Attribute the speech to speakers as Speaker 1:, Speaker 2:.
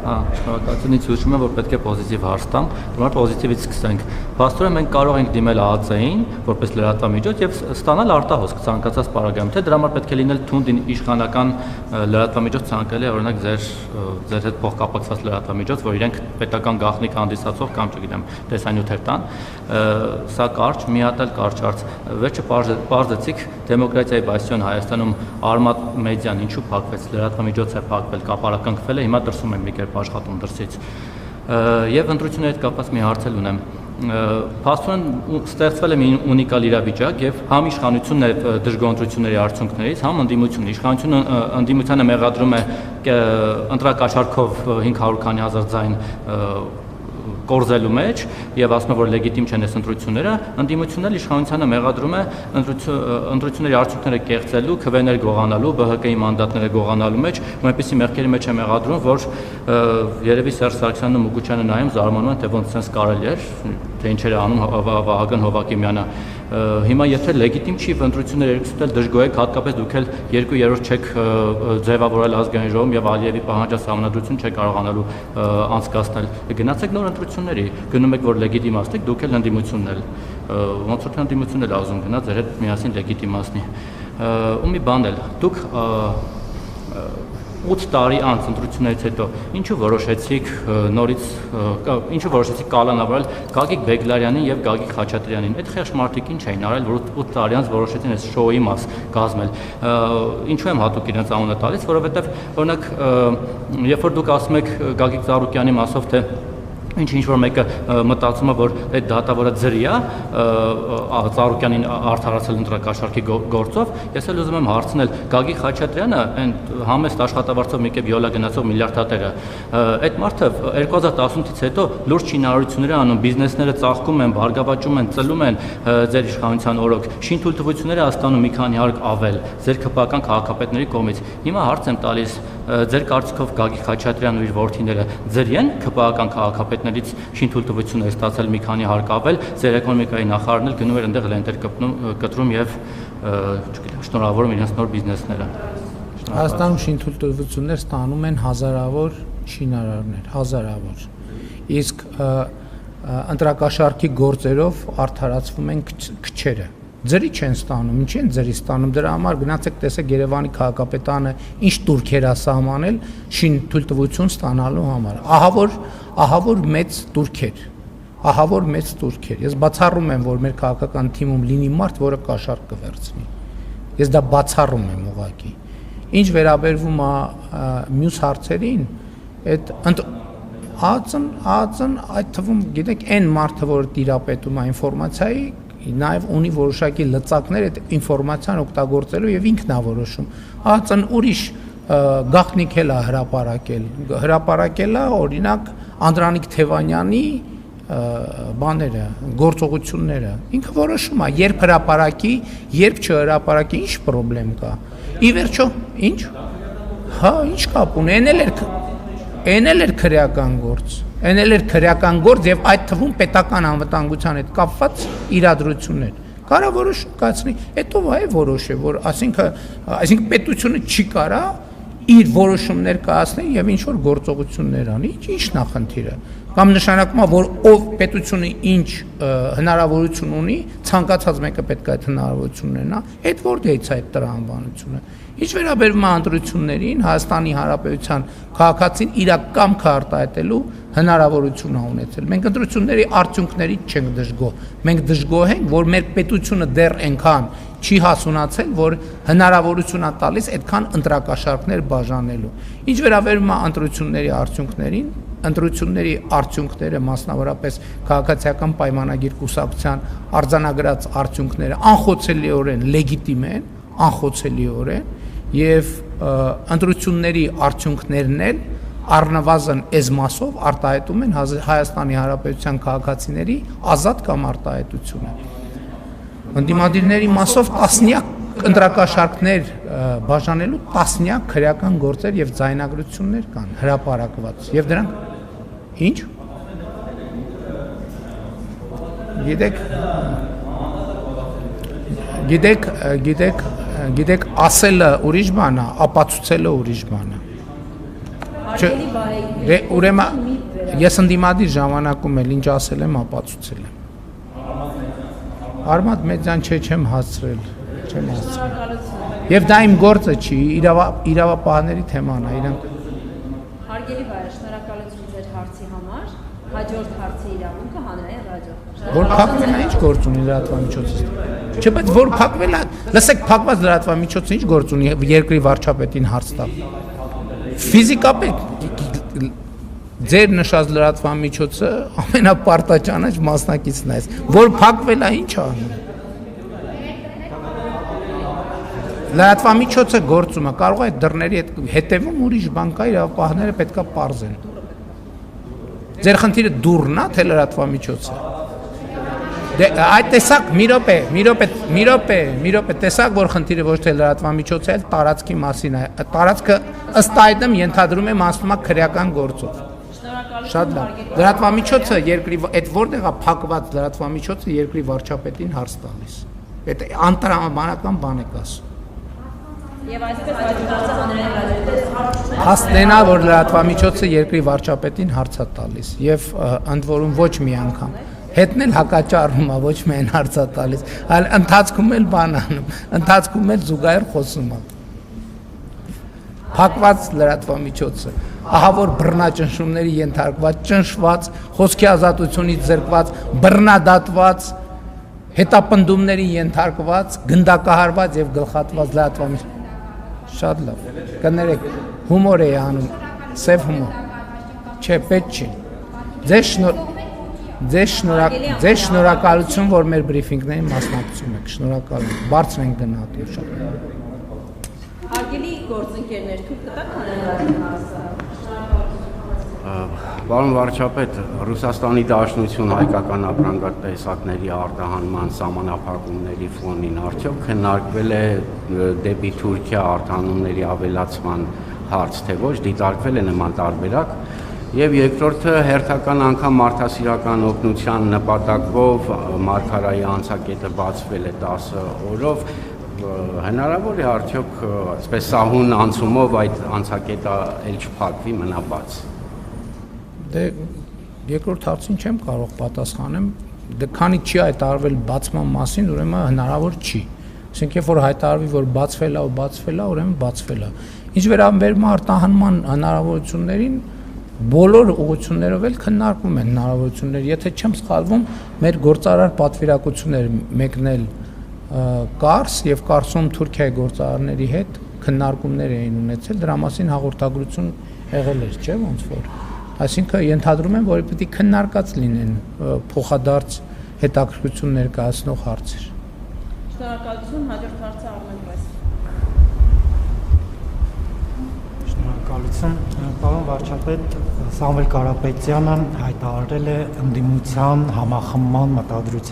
Speaker 1: Շնորհակալություն, ինձ հուշում է, որ պետք է պոզիտիվ հարց տամ, դրանով պոզիտիվից սկսենք։ Փաստորեն մենք կարող ենք դիմել ԱԱՑ-ին որպես լրատվամիջոց եւ ստանալ արտահոսք ցանկացած պարագայում, թե դրա համար պետք է լինել թունդ իշխանական լրատվամիջոց ցանկալի է օրինակ ձեր հետ փոխկապակցված լրատվամիջոց, որ իրենք պետական գաղտնիք հանդիսացող կամ չգիտեմ, տեսանյութեր տան։ Սա կարճ, մի հատ էլ կարճ հարց։ Վերջը պարզեցիք դեմոկրատիայի բաստիոն Հայաստանում Արմատ մեդիան ինչու փակվեց, լրատվամիջոց է փակվել, կապարակնքվել է, հիմա դրսում են մի կերպ աշխատում դրսից։ Եվ ընտրությունների հետ կապված մի հարց էլ ունեմ։ Փաստորեն ստեղծվել է մի ունիկալ իրավիճակ եւ համ իշխանությունն է դժգոհ ընտրությունների արդյունքներից, համ ընդդիմությունը։ Իշխանությունը ընդդիմությանը մեղադրում է ընտրակաշառքով 500 քանի հազար ձայն կորզելու մեջ եւ ասում է, որ լեգիտիմ չեն այս ընտրությունները, ընդդիմությունն էլ իշխանությանը մեղադրում է ընտրությունների արդյունքները կեղծելու, քվեներ գողանալու, ԲՀԿ-ի մանդատները գողանալու մեջ, ու այնպիսի մեղքերի մեջ է մեղադրում, որ երևի Սերժ Սարգսյանն ու Մուկուչյանը նայում զարմանում են, թե ոնց sense կարելի էր, թե ինչ էր անում Վահագն Հովակիմյանը։ Հիմա եթե լեգիտիմ չի ընտրությունները երկուսն էլ դժգոհ եք, հատկապես դուք էլ 2/3 չեք ձևավորել ազգային ժողովում եւ Ալիևի պահանջած համանդրություն չեք կարողանալու անցկացնել։ Գնացեք նոր ընտրությունների, գնում եք որ լեգիտիմացնեք, դուք էլ ընդդիմությունն էլ ոնց որ ընդդիմությունն էլ ազում գնա ձեր հետ միասին լեգիտիմացնի։ Ու մի բան էլ, դուք 8 տարի անց ընտրություններից հետո ինչու որոշեցիք նորից կալանավորել Գագիկ Բեգլարյանին եւ Գագիկ Խաչատրյանին։ Այդ խեղճ մարդիկ ինչ էին արել, որ 8 տարի անց որոշեցին այս շոուի մաս կազմել։ Ինչու եմ հատուկ իրենց անունը տալիս, որովհետեւ օրինակ երբ որ դուք ասում եք Գագիկ Ծառուկյանի մասով թե ինչ որ մեկը մտածում է, որ այդ դատավորը ձրի է Ծառուկյանին արդարացել ընտրակաշառքի գործով, ես էլ ուզում եմ հարցնել Գագիկ Խաչատրյանը, այն համեստ աշխատավարձով մի կերպ յոլա գնացող միլիարդատերը, այդ մարդը 2018-ից հետո լուրջ շինարարություններ անում, բիզնեսները ծաղկում են, բարգավաճում են, ծլում են ձեր իշխանության օրոք, շինթույլտվությունները ստանում մի քանի հարկ ավել ձեր քպական քաղաքապետների կողմից։ Հիմա հարց եմ տալիս, ձեր կարծիքով Գագիկ Խաչատրյանն ու իր որդիները ձրի են քպական քաղաքապետներից շինթույլտվություն է ստացել մի քանի հարկ ավել, ձեր էկոնոմիկայի նախարարն էլ գնում էր այնտեղ լենտեր կտրում եւ չգիտեմ շնորհավորում իրենց նոր բիզնեսները։
Speaker 2: Հայաստանում շինթույլտվություններ ստանում են հազարավոր շինարարներ, հազարավոր։ Իսկ ընտրակաշառքի գործերով արդարացվում են քչերը։ Ձրի չեն ստանում, ինչի են ձրի ստանում, դրա համար գնացեք տեսեք Երևանի քաղաքապետարանը ինչ турքեր է սահմանել շինթույլտվություն ստանալու համար։ Ահա որ մեծ турքեր։ Ես բացառում եմ, որ մեր քաղաքական թիմում լինի մարդ, որը կաշառք կվերցնի։ Ես դա բացառում եմ ուղղակի։ Ինչ վերաբերվում է մյուս հարցերին, այդ ԱԱՑ-ն այդ թվում գիտեք այն մարդը, որ տիրապետում է ինֆորմացիայի նաև ունի որոշակի լծակներ այդ ինֆորմացիան օգտագործելու եւ ինքն է որոշում։ ԱԱՑ-ն ուրիշ գաղտնիք էլ է հրապարակել է օրինակ Անդրանիկ Թևանյանի բաները, գործողությունները։ Ինքը որոշում է, երբ հրապարակի, երբ չհրապարակի, ինչ խնդրեմ կա։ Ի վերջո, ինչ։ Հա, ինչ կապ ունի, այն էլ էր քրեական գործ։ Այն էլ էր քրեական գործ եւ այդ թվում պետական անվտանգության հետ կապված իրադրություններ։ Կարա որոշում կայացնի, հետո այ որոշե, որ այսինքն պետությունը չի կարա իր որոշումներ կայացնել եւ ինչ որ գործողություններ անի, ինչ նախնդիրը։ Կամ նշանակում է, որ ով պետությունը ինչ հնարավորություն ունի, ցանկացած մեկը պետք է այդ հնարավորություններն ունենա, այդ որտեղից է այդ տրամաբանությունը։ Ինչ վերաբերում է ընտրություններին, Հայաստանի Հանրապետության քաղաքացին իր կամքը արտահայտելու հնարավորություն է ունեցել։ Մենք ընտրությունների արդյունքներից չենք դժգոհ։ Մենք դժգոհ ենք, որ մեր պետությունը դեռ այնքան չի հասունացել, որ հնարավորություն է տալիս այդքան ընտրակաշառքներ բաժանելու։ Ինչ վերաբերում է ընտրությունների արդյունքներին, ընտրությունների արդյունքները մասնավորապես քաղաքացիական պայմանագիր կուսակցության արձանագրած արդյունքները անխոցելիորեն լեգիտիմ են, անխոցելիորեն եւ ընտրությունների արդյունքներն էլ առնվազն այս մասով արտահայտում են Հայաստանի Հանրապետության քաղաքացիների ազատ կամ արտահայտությունը։ Ընդդիմադիրների մասով տասնյակ ընտրակաշառքներ բաժանելու տասնյակ քրեական գործեր եւ ձայնագրություններ կան հրապարակված եւ դրանք ինչ գիտեք ասելը ուրիշ բան է, ապացուցելը ուրիշ բան է։ Ուրեմն ես ընդդիմադիր ժամանակում էլ ինչ ասել եմ, ապացուցել եմ։ Արմատ մեծան չեմ հասցրել, չեմ հասցրել։ Եվ դա իմ գործը չի, իրավապահների թեման է, իրանք։
Speaker 3: Հարգելի վայր, շնորհակալություն ձեր հարցի համար, հաջորդ հարցի իրավունքը հանրային ռադիո։
Speaker 2: Որ փակվելա ինչ գործ ունի լրատվամիջոցը։ Չէ, բայց որ փակվելա, լսեք, փակված լրատվամիջոցը ինչ գործ ունի երկրի վարչապետին հարց տալ։ Ֆիզիկապես ձեր նշած լրատվամիջոցը ամենապարտաճանաչ մասնակիցն է, որ փակվելա ինչ անում։ Լրատվամիջոցը գործում է, կարող է դռների հետևում ուրիշ բան կա, իրավապահները պետքա պարզեն։ Ձեր խնդիրը դուռն է, թե լրատվամիջոցը։ Դե այդ տեսակ մի րոպե, տեսակ որ խնդիրը ոչ թե լրատվամիջոցը, այլ տարածքի մասին է։ Տարածքը ըստ այդմ ենթադրում եմ անցնում է քրեական գործով։ Շատ լավ։ Լրատվամիջոցը երկրի այդ որտեղ է փակված լրատվամիջոցը երկրի վարչապետին հարց տալիս։ Այդ անտրամաբանական բան եք ասում։
Speaker 3: Եվ այսպես հաջորդածը հանրային ռադիոյի
Speaker 2: Հասնենա որ լրատվամիջոցը երկրի վարչապետին հարց է տալիս եւ ընդ որում ոչ մի անգամ հետն էլ հակաճառնում է, ոչ միայն հարց է տալիս, այլ ընթացքում էլ բան անում, ընթացքում էլ զուգահեռ խոսում է։ Փակված լրատվամիջոցը, ահա որ բռնաճնշումների ենթարկված, ճնշված, խոսքի ազատությունից զրկված, բռնադատված, հետապնդումների ենթարկված, գնդակահարված եւ գլխատված լրատվամիջոց։ Շատ լավ։ Կներեք, հումոր է անում, սև հումոր։ Չէ, պետք չի։ Ձեզ շնորհակալություն, որ մեր բրիֆինգներին մասնակցում եք, շնորհակալություն, բարձր ենք գնահատում շատ։
Speaker 3: Հարգելի գործընկերներ, թույլ կտաք հանրային ռադիոյի հարցը։
Speaker 4: Պարոն վարչապետ, Ռուսաստանի Դաշնություն հայկական ապրանքատեսակների արտահանման սահմանափակումների ֆոնին արդյոք քննարկվել է դեպի Թուրքիա արտահանումների ավելացման հարց, թե ոչ դիտարկվել է նման տարբերակ։ Եվ երկրորդը հերթական անգամ մարդասիրական օգնության նպատակով Մարգարայի անցակետը բացվել է 10 օրով, հնարավոր է արդյոք այսպես սահուն անցումով այդ անցակետը էլ չփակվի, մնա բաց։
Speaker 2: Դե երկրորդ հարցին չեմ կարող պատասխանեմ, դե քանի չի հայտարարվել բացման մասին, ուրեմն հնարավոր չի։ Այսինքն երբ որ հայտարարվի, որ բացվել է, ուրեմն բացվել է։ Ինչ վերաբերում է արտահանման հնարավորություններին, բոլոր ուղղություններով էլ քննարկվում են հնարավորություններ, եթե չեմ սխալվում, մեր գործարար պատվիրակություններ մեկնել Կարս եւ Կարսում Թուրքիայի գործարարների հետ քննարկումներ էին ունեցել, դրա մասին հաղորդագրություն եղել էր, չէ՞ ոնց որ։ Այսինքն ենթադրում եմ, որ պիտի քննարկած լինեն փոխադարձ հետաքրքրություն ներկայացնող հարցեր։
Speaker 3: Շնորհակալություն, հաջորդ հարցը Արմեն Պրես։
Speaker 5: Շնորհակալություն, պարոն վարչապետ, Սամվել Կարապետյանը հայտարարել է ընդդիմության համախմբման մտադրության